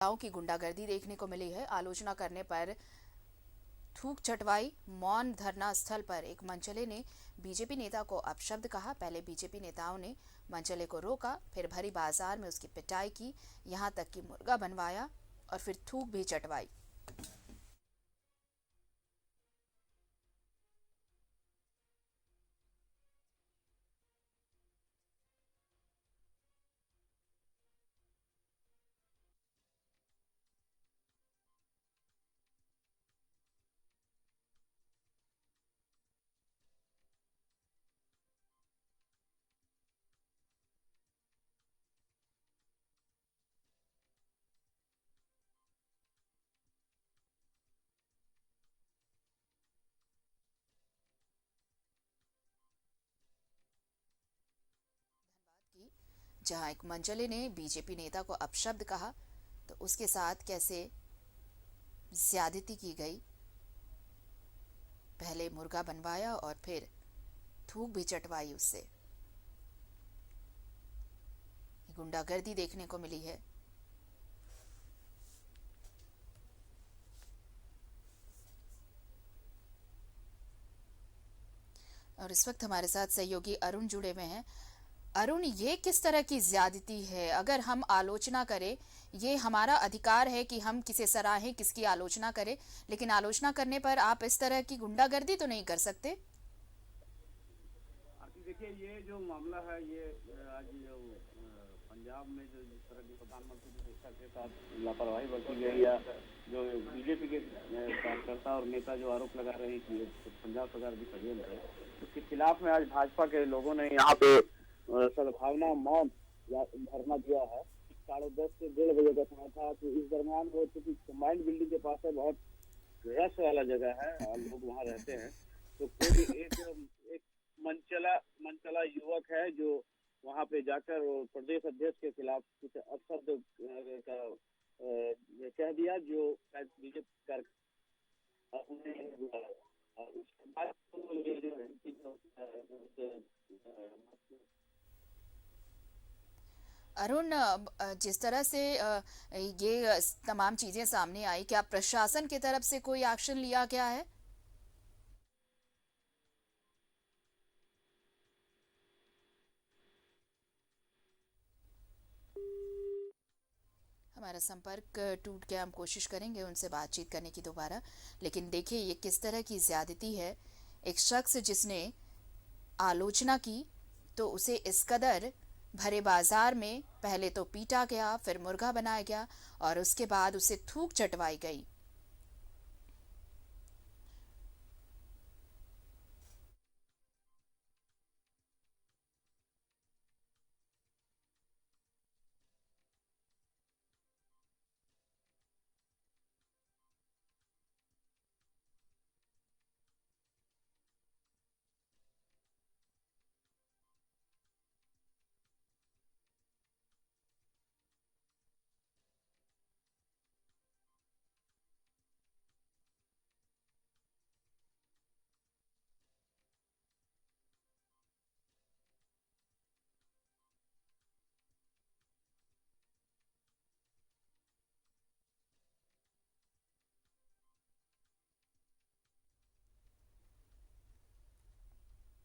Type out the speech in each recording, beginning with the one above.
गांव की गुंडागर्दी देखने को मिली है। आलोचना करने पर थूक चटवाई। मौन धरना स्थल पर एक मनचले ने बीजेपी नेता को अपशब्द कहा। पहले बीजेपी नेताओं ने मनचले को रोका, फिर भरी बाजार में उसकी पिटाई की, यहां तक कि मुर्गा बनवाया और फिर थूक भी चटवाई। की जहां एक मनचले ने बीजेपी नेता को अपशब्द कहा, तो उसके साथ कैसे ज्यादती की गई। पहले मुर्गा बनवाया और फिर थूक भी चटवाई उससे। गुंडागर्दी देखने को मिली है। और इस वक्त हमारे साथ सहयोगी अरुण जुड़े हुए हैं। अरुण, ये किस तरह की ज्यादती है? अगर हम आलोचना करें, ये हमारा अधिकार है कि हम किसे सराहें, किसकी आलोचना करें, लेकिन आलोचना करने पर आप इस तरह की गुंडागर्दी तो नहीं कर सकते। आरती, देखिए ये जो मामला है ये आज जो पंजाब में जो जिस तरह की प्रधानमंत्री की सुरक्षा के साथ लापरवाही बरती गई, या जो बीजेपी के कार्यकर्ता और नेता जो आरोप लगा रहे हैं कि ये तो पंजाब सरकार की षड्यंत्र है, उसके खिलाफ में आज भाजपा के लोगों ने यहाँ पे सद्भावना मौन या धरना दिया है। 10:30 से 1:30 बजे का समय था। तो इस दरमियान वो चूंकि कंबाइंड बिल्डिंग के पास है, बहुत रस वाला जगह है और लोग वहाँ रहते हैं, तो कोई एक एक मनचला मनचला युवक है जो वहां पे जाकर वो प्रदेश अध्यक्ष के खिलाफ कुछ अपशब्द का कह दिया, जो शायद बीजेपी कार्यकर्ता उन्हें बुलाया। और उसके बाद तो ये जो अरुण, जिस तरह से ये तमाम चीजें सामने आई, क्या प्रशासन की तरफ से कोई एक्शन लिया गया है? हमारा संपर्क टूट गया। हम कोशिश करेंगे उनसे बातचीत करने की दोबारा। लेकिन देखिए ये किस तरह की ज्यादती है। एक शख्स जिसने आलोचना की, तो उसे इस कदर भरे बाजार में पहले तो पीटा गया, फिर मुर्गा बनाया गया और उसके बाद उसे थूक चटवाई गई।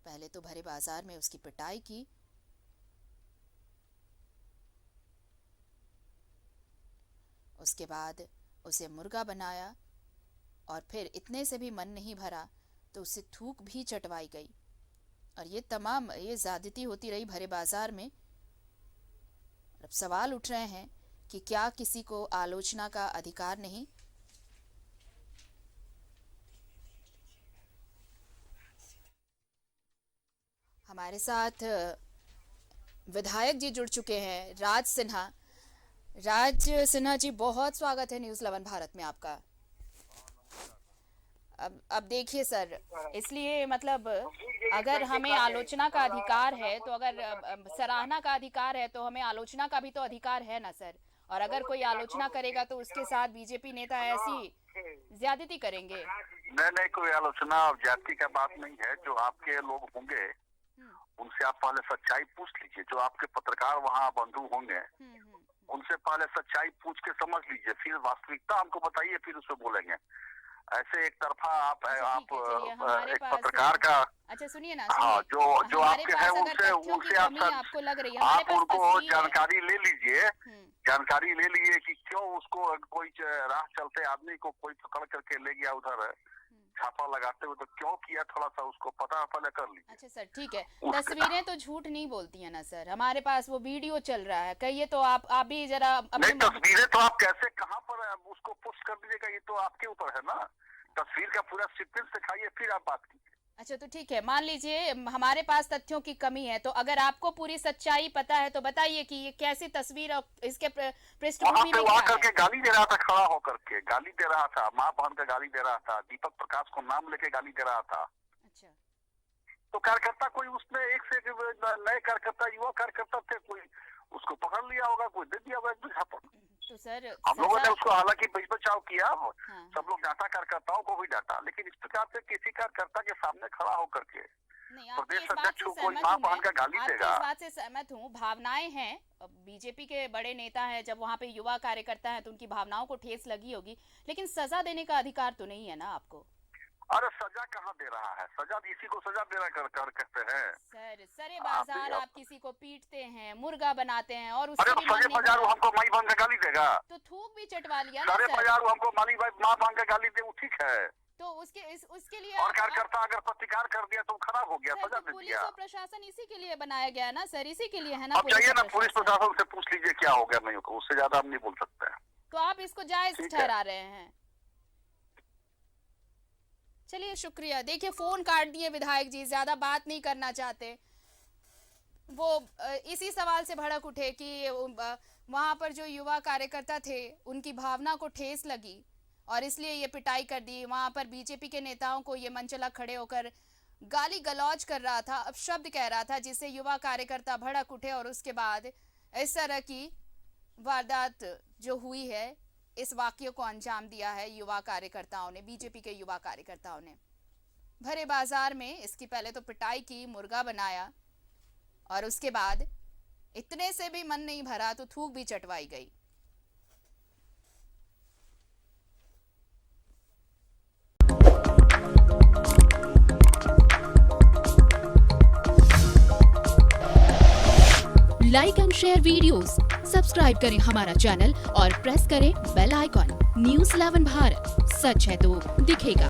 पहले तो भरे बाजार में उसकी पिटाई की, उसके बाद उसे मुर्गा बनाया और फिर इतने से भी मन नहीं भरा तो उसे थूक भी चटवाई गई। और ये तमाम ये ज्यादती होती रही भरे बाजार में। अब सवाल उठ रहे हैं कि क्या किसी को आलोचना का अधिकार नहीं? हमारे साथ विधायक जी जुड़ चुके हैं, राज सिन्हा। राज सिन्हा जी, बहुत स्वागत है न्यूज़ 11 भारत में आपका। अब देखिए सर, इसलिए मतलब अगर हमें आलोचना का अधिकार है, तो अगर सराहना का अधिकार है, तो हमें आलोचना का भी तो अधिकार है ना सर। और अगर कोई आलोचना करेगा तो उसके साथ बीजेपी नेता ऐसी ज्यादती करेंगे। नहीं नहीं, कोई आलोचना और जाति का बात नहीं है। जो आपके लोग होंगे हम्म। उनसे आप पहले सच्चाई पूछ लीजिए। जो आपके पत्रकार वहाँ बंधु होंगे हम्म। हम्म। उनसे पहले सच्चाई पूछ के समझ लीजिए, फिर वास्तविकता हमको बताइए, फिर उसमें बोलेंगे। ऐसे एक तरफा आप एक पत्रकार का, अच्छा सुनिए ना, हाँ, जो हमारे आपके पास हैं अगर उनसे तथ्यों की उनसे कमी आपको लग रही है, हमारे आप पास उनको तस्वीर है। जानकारी ले लीजिए, हम्म, जानकारी ले लीजिए कि क्यों उसको कोई राह चलते आदमी को कोई पकड़ करके ले गया उधर छापा लगाते हुए, तो क्यों किया, थोड़ा सा उसको पता पहले कर लीजिए। अच्छा सर ठीक है, तस्वीरें तो झूठ नहीं बोलती है ना सर, हमारे पास वो वीडियो चल रहा है, कहिए तो आप भी जरा नहीं, तस्वीरें तो आप कैसे कहाँ पर उसको पोस्ट कर दीजिएगा, ये तो आपके ऊपर है ना। तस्वीर का पूरा सीक्वेंस दिखाइए, फिर आप बात कीजिए। अच्छा तो ठीक है, मान लीजिए हमारे पास तथ्यों की कमी है, तो अगर आपको पूरी सच्चाई पता है तो बताइए कि ये कैसी तस्वीर और इसके वहाँ पृष्ठभूमि पे में वहाँ क्या करके है। गाली दे रहा था, खड़ा होकर के गाली दे रहा था, माँ बहन का गाली दे रहा था, दीपक प्रकाश को नाम लेके गाली दे रहा था। अच्छा, तो कार्यकर्ता कोई उसमें एक से एक नए कार्यकर्ता, युवा कार्यकर्ता थे, कोई उसको पकड़ लिया होगा, कोई दे दिया होगा। तो सर हम लोगों ने उसको हालांकि बच बचाव किया, हाँ, सब लोग डांटा, कार्यकर्ताओं को भी डांटा, लेकिन इस प्रकार से किसी कार्यकर्ता के सामने खड़ा होकर के नहीं, आपकी प्रदेश इस बात अध्यक्ष से को कोई सहमत माँ हूँ बहन का मैं, गाली आपकी देगा। इस बात से सहमत हूँ, भावनाएं हैं, बीजेपी के बड़े नेता हैं, जब वहाँ पे युवा कार्यकर्ता हैं तो उनकी भावनाओं को ठेस लगी होगी, लेकिन सजा देने का अधिकार तो नहीं है ना आपको। अरे सजा कहाँ दे रहा है, सजा इसी को सजा देना कर कहते हैं सर सरे बाजार आप किसी को पीटते हैं, मुर्गा बनाते हैं, और अरे उससे भी मन सरे नहीं बाजारू भरा, हमको माई बहन का गाली देगा, तो थूक भी चटवा लिया ना सरे सर, बाजारू हमको माली भाई माँ बहन का गाली दे, वो ठीक है। तो उसके लिए और कार्यकर्ता अगर प्रतिकार कर दिया तो खराब हो गया, सर, सजा तो दे पुलिस दिया। और प्रशासन इसी के लिए बनाया गया ना सर, इसी के लिए है ना अब जाइए ना पुलिस प्रशासन। प्रशासन से पूछ लीजिए क्या हो गया, नहीं होगा, उससे ज्यादा हम नहीं बोल सकते हैं। तो आप इसको जायज ठीक है। ठहरा रहे हैं। चलिए शुक्रिया। देखिए फोन काट दिए विधायक जी, ज्यादा बात नहीं करना चाहते, वो इसी सवाल से भड़क उठे कि वहां पर जो युवा कार्यकर्ता थे उनकी भावना को ठेस लगी और इसलिए ये पिटाई कर दी। वहां पर बीजेपी के नेताओं को ये मंचला खड़े होकर गाली गलौज कर रहा था, अपशब्द कह रहा था, जिससे युवा कार्यकर्ता भड़क उठे और उसके बाद इस तरह की वारदात जो हुई है, इस वाक्य को अंजाम दिया है युवा कार्यकर्ताओं ने, बीजेपी के युवा कार्यकर्ताओं ने। भरे बाजार में इसकी पहले तो पिटाई की, मुर्गा बनाया और उसके बाद इतने से भी मन नहीं भरा तो थूक भी चटवाई गई। Like and share videos, subscribe करें हमारा चैनल और प्रेस करें बेल आइकॉन। न्यूज़ 11 भारत, सच है तो दिखेगा।